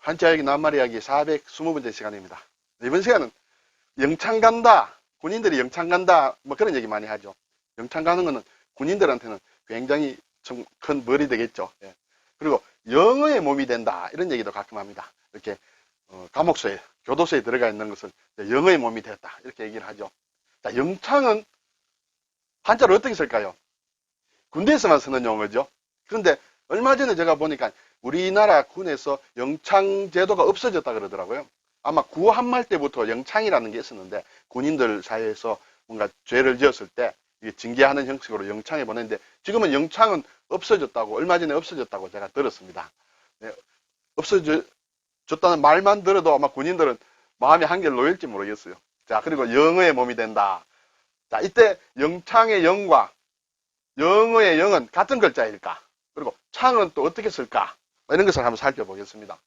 한자이야기 낱말이야기 420번째 시간입니다. 이번 시간은 영창 간다, 군인들이 영창 간다, 뭐 그런 얘기 많이 하죠. 영창 가는 거는 군인들한테는 굉장히 좀 큰 벌이 되겠죠. 예. 그리고 영어의 몸이 된다, 이런 얘기도 가끔 합니다. 이렇게 감옥소에, 교도소에 들어가 있는 것을 영어의 몸이 되었다, 이렇게 얘기를 하죠. 자, 영창은 한자로 어떻게 쓸까요? 군대에서만 쓰는 용어죠. 그런데 얼마 전에 제가 보니까 우리나라 군에서 영창제도가 없어졌다 그러더라고요. 아마 구한말 때부터 영창이라는 게 있었는데 군인들 사이에서 뭔가 죄를 지었을 때 징계하는 형식으로 영창에 보냈는데 지금은 영창은 없어졌다고, 얼마 전에 없어졌다고 제가 들었습니다. 네, 없어졌다는 말만 들어도 아마 군인들은 마음이 한결 놓일지 모르겠어요. 자, 그리고 영어의 몸이 된다. 자, 이때 영창의 영과 영어의 영은 같은 글자일까? 그리고 창은 또 어떻게 쓸까? 이런 것을 한번 살펴보겠습니다.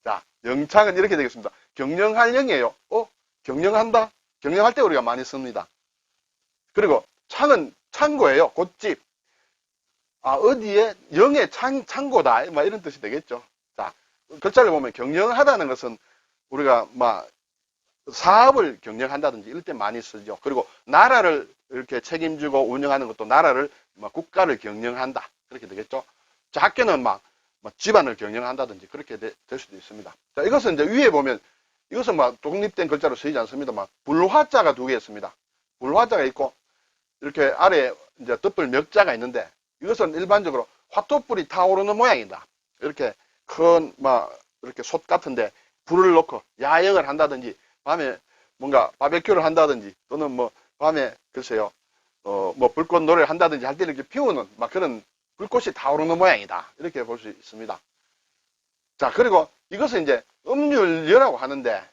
자, 영창은 이렇게 되겠습니다. 경영할 영이에요. 경영한다? 경영할 때 우리가 많이 씁니다. 그리고 창은 창고예요. 곳집. 어디에 영의 창고다. 뭐 이런 뜻이 되겠죠. 자, 글자를 보면 경영하다는 것은 우리가 사업을 경영한다든지 이럴 때 많이 쓰죠. 그리고 나라를 이렇게 책임지고 운영하는 것도 나라를 국가를 경영한다. 그렇게 되겠죠. 자, 학교는 집안을 경영한다든지 그렇게 될 수도 있습니다. 자, 이것은 이제 위에 보면 이것은 독립된 글자로 쓰이지 않습니다만 불화자가 두 개 있습니다. 불화자가 있고 이렇게 아래에 이제 덧불 멱자가 있는데 이것은 일반적으로 화토불이 타오르는 모양이다. 이렇게 큰 이렇게 솥 같은데 불을 넣고 야영을 한다든지 밤에 뭔가 바베큐를 한다든지 또는 밤에 글쎄요 불꽃 노래를 한다든지 할 때 이렇게 피우는 그런 불꽃이 타오르는 모양이다. 이렇게 볼 수 있습니다. 자, 그리고 이것은 이제 음률여라고 하는데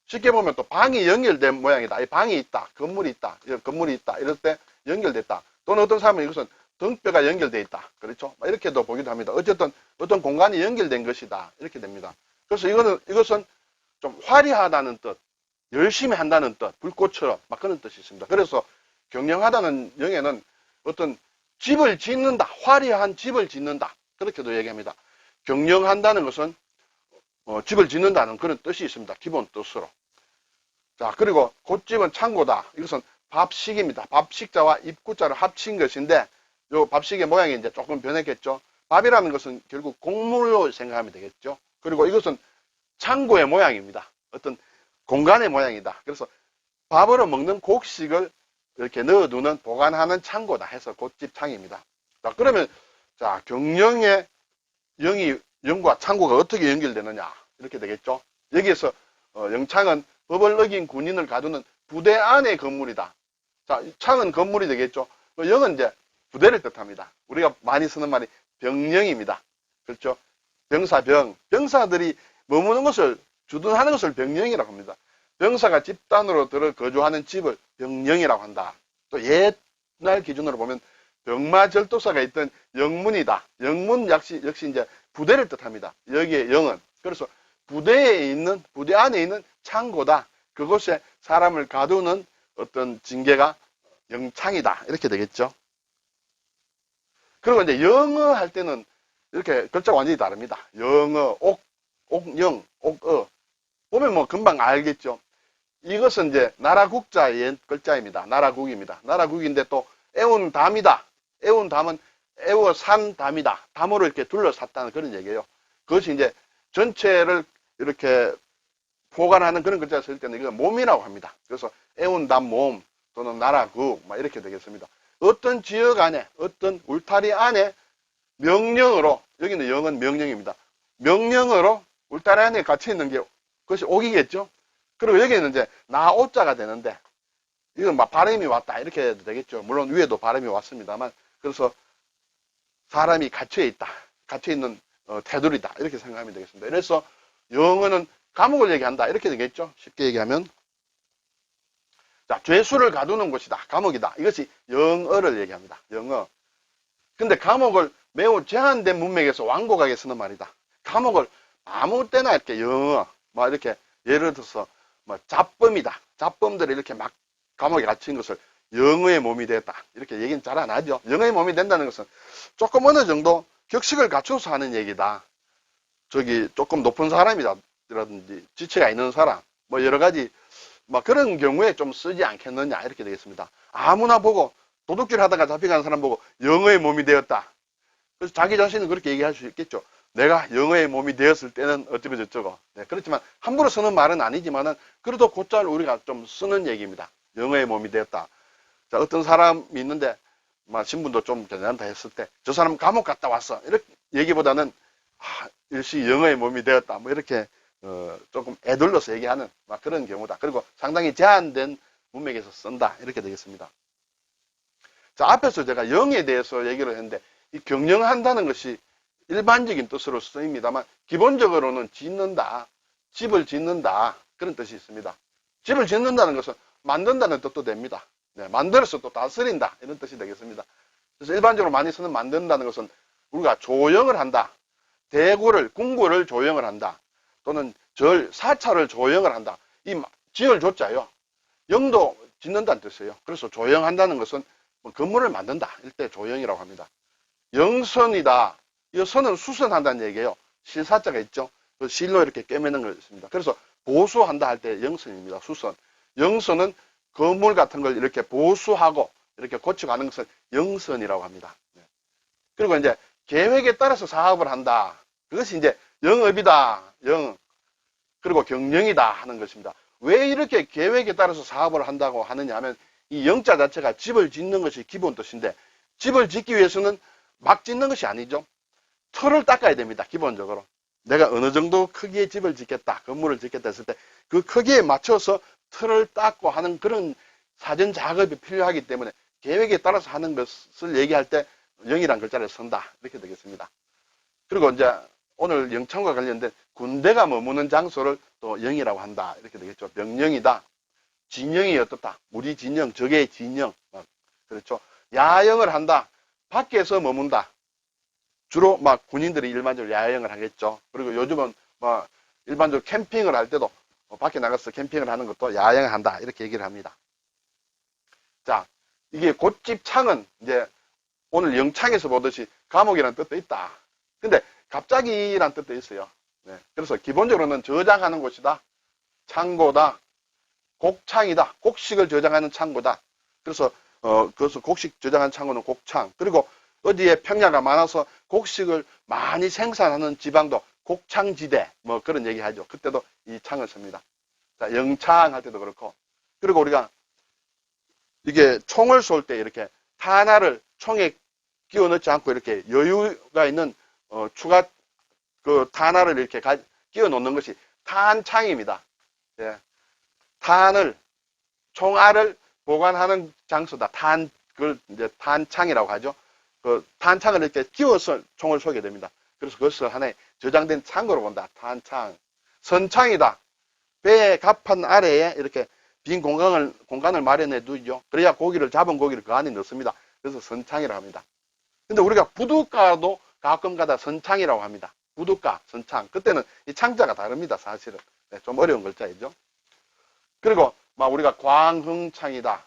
쉽게 보면 또 방이 연결된 모양이다. 이 방이 있다. 건물이 있다. 건물이 있다. 이럴 때 연결됐다. 또는 어떤 사람은 이것은 등뼈가 연결되어 있다. 그렇죠? 이렇게도 보기도 합니다. 어쨌든 어떤 공간이 연결된 것이다. 이렇게 됩니다. 그래서 이것은 좀 화려하다는 뜻, 열심히 한다는 뜻, 불꽃처럼 그런 뜻이 있습니다. 그래서 경영하다는 영에는 어떤 집을 짓는다, 화려한 집을 짓는다, 그렇게도 얘기합니다. 경영한다는 것은 집을 짓는다는 그런 뜻이 있습니다. 기본 뜻으로. 자, 그리고 곧집은 창고다. 이것은 밥식입니다. 밥식자와 입구자를 합친 것인데 요 밥식의 모양이 이제 조금 변했겠죠. 밥이라는 것은 결국 곡물로 생각하면 되겠죠. 그리고 이것은 창고의 모양입니다. 어떤 공간의 모양이다. 그래서 밥으로 먹는 곡식을 이렇게 넣어두는, 보관하는 창고다 해서 곧집 창입니다. 자, 그러면, 자, 경영의 영과 창고가 어떻게 연결되느냐. 이렇게 되겠죠. 여기에서, 영창은 법을 어긴 군인을 가두는 부대 안의 건물이다. 자, 창은 건물이 되겠죠. 영은 이제 부대를 뜻합니다. 우리가 많이 쓰는 말이 병영입니다. 그렇죠. 병사병. 병사들이 머무는 것을, 주둔하는 것을 병영이라고 합니다. 병사가 집단으로 들어 거주하는 집을 병영이라고 한다. 또 옛날 기준으로 보면 병마절도사가 있던 영문이다. 영문 역시 이제 부대를 뜻합니다. 여기에 영은. 그래서 부대 안에 있는 창고다. 그곳에 사람을 가두는 어떤 징계가 영창이다. 이렇게 되겠죠. 그리고 이제 영어 할 때는 이렇게 글자가 완전히 다릅니다. 영어, 옥영, 옥어. 보면 금방 알겠죠. 이것은 이제 나라국자의 글자입니다. 나라국입니다. 나라국인데 또 애운담이다. 애운담은 애워산담이다. 담으로 이렇게 둘러쌌다는 그런 얘기예요. 그것이 이제 전체를 이렇게 보관하는 그런 글자를 쓸 때는 이건 몸이라고 합니다. 그래서 애운담 몸 또는 나라국 이렇게 되겠습니다. 어떤 지역 안에, 어떤 울타리 안에 명령으로, 여기는 영은 명령입니다. 명령으로 울타리 안에 갇혀 있는 게 그것이 옥이겠죠. 그리고 여기는 이제 나오자가 되는데 이건 바람이 왔다 이렇게 해도 되겠죠. 물론 위에도 바람이 왔습니다만, 그래서 사람이 갇혀 있다, 갇혀 있는 테두리다 이렇게 생각하면 되겠습니다. 그래서 영어는 감옥을 얘기한다 이렇게 되겠죠. 쉽게 얘기하면, 자, 죄수를 가두는 곳이다, 감옥이다. 이것이 영어를 얘기합니다. 영어. 근데 감옥을 매우 제한된 문맥에서 완곡하게 쓰는 말이다. 감옥을 아무 때나 이렇게 영어 이렇게 예를 들어서 잡범이다. 잡범들이 이렇게 감옥에 갇힌 것을 영어의 몸이 됐다. 이렇게 얘기는 잘 안 하죠. 영어의 몸이 된다는 것은 조금 어느 정도 격식을 갖춰서 하는 얘기다. 조금 높은 사람이라든지 지체가 있는 사람, 뭐 여러 가지, 뭐 그런 경우에 좀 쓰지 않겠느냐, 이렇게 되겠습니다. 아무나 보고, 도둑질 하다가 잡혀가는 사람 보고 영어의 몸이 되었다. 그래서 자기 자신은 그렇게 얘기할 수 있겠죠. 내가 영어의 몸이 되었을 때는 어쩌고 저쩌고. 네, 그렇지만 함부로 쓰는 말은 아니지만은 그래도 곧잘 우리가 좀 쓰는 얘기입니다. 영어의 몸이 되었다. 자, 어떤 사람이 있는데 막 신분도 좀 괜찮다 했을 때 저 사람 감옥 갔다 왔어. 이렇게 얘기보다는 일시 영어의 몸이 되었다. 뭐 이렇게 조금 애들러서 얘기하는 막 그런 경우다. 그리고 상당히 제한된 문맥에서 쓴다. 이렇게 되겠습니다. 자, 앞에서 제가 영에 대해서 얘기를 했는데 이 경영한다는 것이 일반적인 뜻으로 쓰입니다만 기본적으로는 짓는다, 집을 짓는다 그런 뜻이 있습니다. 집을 짓는다는 것은 만든다는 뜻도 됩니다. 네, 만들어서 또 다스린다 이런 뜻이 되겠습니다. 그래서 일반적으로 많이 쓰는 만든다는 것은 우리가 조영을 한다, 대구를 궁궐을 조영을 한다, 또는 사찰을 조영을 한다. 이 지을 조자요. 영도 짓는다는 뜻이에요. 그래서 조영한다는 것은 건물을 만든다. 이때 조영이라고 합니다. 영선이다. 이 선은 수선한다는 얘기예요. 실사자가 있죠. 그 실로 이렇게 꿰매는 것입니다. 그래서 보수한다 할 때 영선입니다. 수선. 영선은 건물 같은 걸 이렇게 보수하고 이렇게 고쳐가는 것을 영선이라고 합니다. 그리고 이제 계획에 따라서 사업을 한다. 그것이 이제 영업이다. 그리고 경영이다 하는 것입니다. 왜 이렇게 계획에 따라서 사업을 한다고 하느냐 하면 이 영자 자체가 집을 짓는 것이 기본 뜻인데 집을 짓기 위해서는 막 짓는 것이 아니죠. 틀을 닦아야 됩니다. 기본적으로. 내가 어느 정도 크기의 집을 짓겠다, 건물을 짓겠다 했을 때 그 크기에 맞춰서 틀을 닦고 하는 그런 사전 작업이 필요하기 때문에 계획에 따라서 하는 것을 얘기할 때 영이란 글자를 쓴다. 이렇게 되겠습니다. 그리고 이제 오늘 영창과 관련된 군대가 머무는 장소를 또 영이라고 한다. 이렇게 되겠죠. 명령이다. 진영이 어떻다. 우리 진영, 적의 진영. 그렇죠. 야영을 한다. 밖에서 머문다. 주로 막 군인들이 일반적으로 야영을 하겠죠. 그리고 요즘은 뭐 일반적으로 캠핑을 할 때도 밖에 나가서 캠핑을 하는 것도 야영을 한다. 이렇게 얘기를 합니다. 자, 이게 곧집창은 이제 오늘 영창에서 보듯이 감옥이라는 뜻도 있다. 근데 갑자기라는 뜻도 있어요. 네. 그래서 기본적으로는 저장하는 곳이다. 창고다. 곡창이다. 곡식을 저장하는 창고다. 그래서 그래서 곡식 저장하는 창고는 곡창. 그리고 어디에 평야가 많아서 곡식을 많이 생산하는 지방도 곡창지대 뭐 그런 얘기 하죠. 그때도 이 창을 씁니다. 자, 영창 할 때도 그렇고. 그리고 우리가 이게 총을 쏠 때 이렇게 탄화를 총에 끼워 넣지 않고 이렇게 여유가 있는 추가 그 탄화를 이렇게 끼워 놓는 것이 탄창입니다. 예. 총알을 보관하는 장소다. 그걸 이제 탄창이라고 하죠. 그 탄창을 이렇게 끼워서 총을 쏘게 됩니다. 그래서 그것을 하나의 저장된 창고로 본다. 탄창. 선창이다. 배의 갑판 아래에 이렇게 빈 공간을 마련해 두죠. 그래야 잡은 고기를 그 안에 넣습니다. 그래서 선창이라고 합니다. 근데 우리가 부둣가도 가끔 가다 선창이라고 합니다. 부둣가, 선창. 그때는 이 창자가 다릅니다. 사실은. 네, 좀 어려운 글자이죠. 그리고 막 우리가 광흥창이다.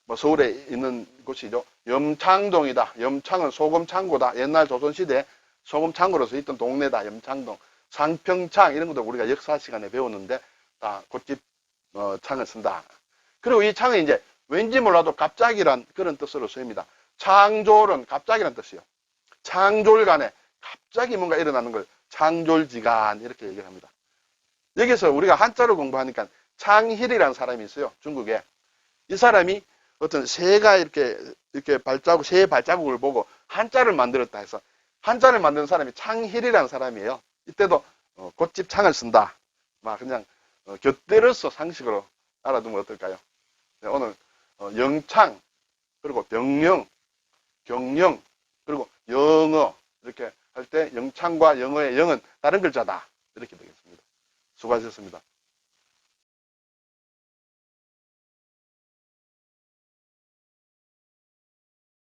뭐 서울에 있는 곳이죠. 염창동이다. 염창은 소금창고다. 옛날 조선시대에 소금창고로서 있던 동네다. 염창동. 상평창 이런 것도 우리가 역사 시간에 배웠는데 다 곧집 창을 쓴다. 그리고 이 창은 이제 왠지 몰라도 갑자기란 그런 뜻으로 쓰입니다. 창졸은 갑자기란 뜻이에요. 창졸간에 갑자기 뭔가 일어나는 걸 창졸지간 이렇게 얘기를 합니다. 여기서 우리가 한자를 공부하니까 창힐이라는 사람이 있어요. 중국에. 이 사람이 어떤 새가 이렇게 새의 발자국을 보고 한자를 만들었다 해서 한자를 만든 사람이 창힐이라는 사람이에요. 이때도 곧집 창을 쓴다. 막 그냥 곁들여서 상식으로 알아두면 어떨까요? 네, 오늘 영창, 그리고 병영, 경영, 그리고 영어 이렇게 할 때 영창과 영어의 영은 다른 글자다. 이렇게 되겠습니다. 수고하셨습니다.